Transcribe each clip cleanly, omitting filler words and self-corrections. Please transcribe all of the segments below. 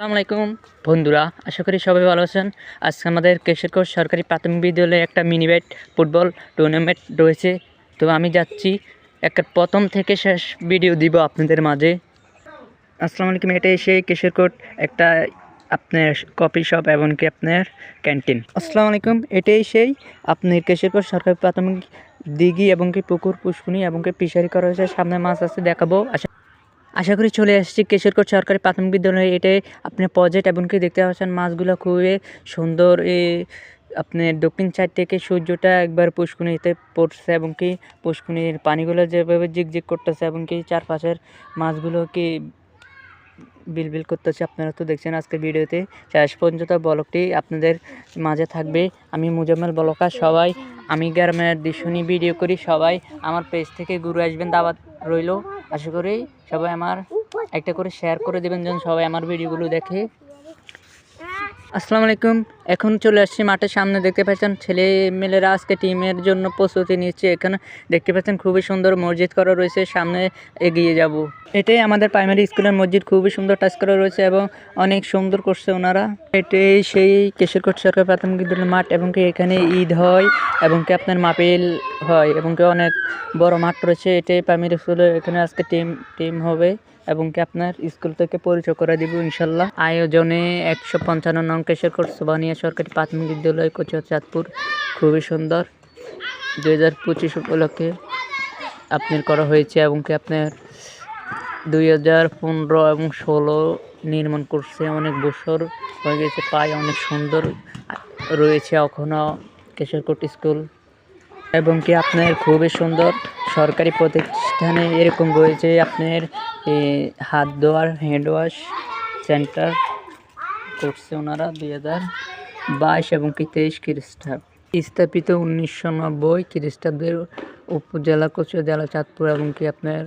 আসসালামু আলাইকুম বন্ধুরা, আশা করি সবাই ভালো আছেন। আজকে আমাদের কেশরগঞ্জ সরকারি প্রাথমিক বিদ্যালয়ে একটা মিনি ব্যাট ফুটবল টুর্নামেন্ট রয়েছে। তো আমি যাচ্ছি, একটা প্রথম থেকে শেষ ভিডিও দিব আপনাদের মাঝে। আসসালামু আলাইকুম। এটা সেই কেশরগঞ্জ একটা আপনার কফি শপ এবং কি আপনার ক্যান্টিন। আসসালামু আলাইকুম। এটাই সেই আপনার কেশরগঞ্জ সরকারি প্রাথমিক দিঘি এবং কি পুকুর পুষ্কুনি এবং কি ফিশারি করা হয়েছে। সামনে মাছ আছে, দেখাবো। আশা করি চলে আসছি কেশরগঞ্জ সরকারি প্রাথমিক বিদ্যালয়ে। এটাই আপনি প্রজেক্ট এবং কি দেখতে পাচ্ছেন, মাছগুলো খুবই সুন্দর। আপনার দক্ষিণ সাইড থেকে সূর্যটা একবার পুষ্কুনিতে পড়ছে এবং কি পুষ্কুনির পানিগুলো যেভাবে জিগজিগ করতেছে এবং কি চারপাশের মাছগুলো কি বিলবিল করতেছে। আপনারা তো দেখছেন আজকের ভিডিওতে। শেষ পর্যন্ত ব্লগটি আপনাদের মাঝে থাকবে। আমি মুজাম্মেল ব্লগার। সবাই আমি গ্রামের দৃশ্য নিয়ে ভিডিও করি। সবাই আমার পেজ থেকে ঘুরে আসবেন, দাওয়াত রইল। আশা করি সবাই আমার একটা করে শেয়ার করে দেবেন যেন সবাই আমার ভিডিওগুলো দেখে। আসসালামু আলাইকুম। এখন চলে আসছি মাঠের সামনে। দেখতে পাচ্ছেন ছেলে মেয়েরা আজকে টিমের জন্য প্রস্তুতি নিচ্ছে। এখানে দেখতে পাচ্ছেন খুবই সুন্দর মসজিদ করা রয়েছে, সামনে এগিয়ে যাব। এটাই আমাদের প্রাইমারি স্কুলের মসজিদ, খুবই সুন্দর টাচ করা রয়েছে এবং অনেক সুন্দর করছে ওনারা। এটাই সেই কেশরগঞ্জ সরকারি প্রাথমিক বিদ্যালয়ের মাঠ এবং কি এখানে ঈদ হয় এবং কি আপনার মাহফিল হয় এবং কি অনেক বড় মাঠ রয়েছে। এটাই প্রাইমারি স্কুলে। এখানে আজকে টিম হবে এবং কি আপনার স্কুল থেকে পরিচয় করে দিব ইনশাল্লাহ। আয়োজনে 155 নং কেশরগঞ্জ সোবানিয়া সরকারি প্রাথমিক বিদ্যালয় কচুয়া চাঁদপুর। খুবই সুন্দর 2025 উপলক্ষে আপনার করা হয়েছে এবং কি আপনার 2015 এবং 16 নির্মাণ করছে। অনেক বছর হয়ে গেছে, প্রায় অনেক সুন্দর রয়েছে এখনও কেশরগঞ্জ স্কুল এবং কি আপনার খুবই সুন্দর। সরকারি প্রতিষ্ঠানে এরকম রয়েছে আপনার হাত ধোয়ার হ্যান্ড ওয়াশ সেন্টার করছে ওনারা 2022 এবং কি 23 খ্রিস্টাব্দ। স্থাপিত 1990 খ্রিস্টাব্দের উপজেলা কচুয়া জেলা চাঁদপুর এবং কি আপনার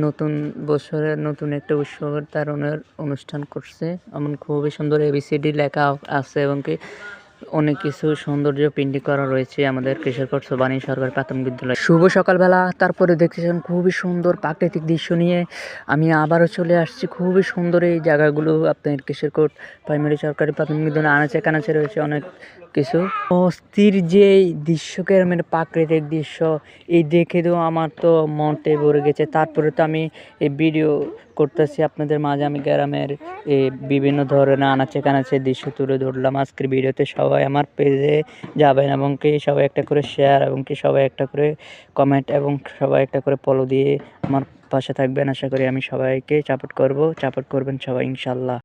নতুন বছরের নতুন একটা উৎসবের তারণের অনুষ্ঠান করছে। এমন খুবই সুন্দর ABCD লেখা আছে এবং কি অনেক কিছু সৌন্দর্য পেন্টিং করা রয়েছে আমাদের কেশরগঞ্জ সোবানিয়া সরকারি প্রাথমিক বিদ্যালয়। শুভ সকালবেলা। তারপরে দেখতেছেন খুবই সুন্দর প্রাকৃতিক দৃশ্য নিয়ে আমি আবারও চলে আসছি। খুবই সুন্দর এই জায়গাগুলো আপনার কেশরগঞ্জ প্রাইমারি সরকারি প্রাথমিক বিদ্যালয়। আনাচে কানাচে রয়েছে অনেক কিছু অস্থির যে দৃশ্যকে মানে প্রাকৃতিক দৃশ্য, এই দেখে তো আমার তো মনটাই ভরে গেছে। তারপরে তো আমি এই ভিডিও করতেছি আপনাদের মাঝে। আমি গ্রামের বিভিন্ন ধরনের আনাচে কানাচে দৃশ্য তুলে ধরলাম আজকের ভিডিওতে। সবাই আমার পেজে যাবেন এবং কি সবাই একটা করে শেয়ার এবং কি সবাই একটা করে কমেন্ট এবং সবাই একটা করে ফলো দিয়ে আমার পাশে থাকবেন। আশা করি আমি সবাইকে সাপোর্ট করবেন সবাই ইনশাল্লাহ।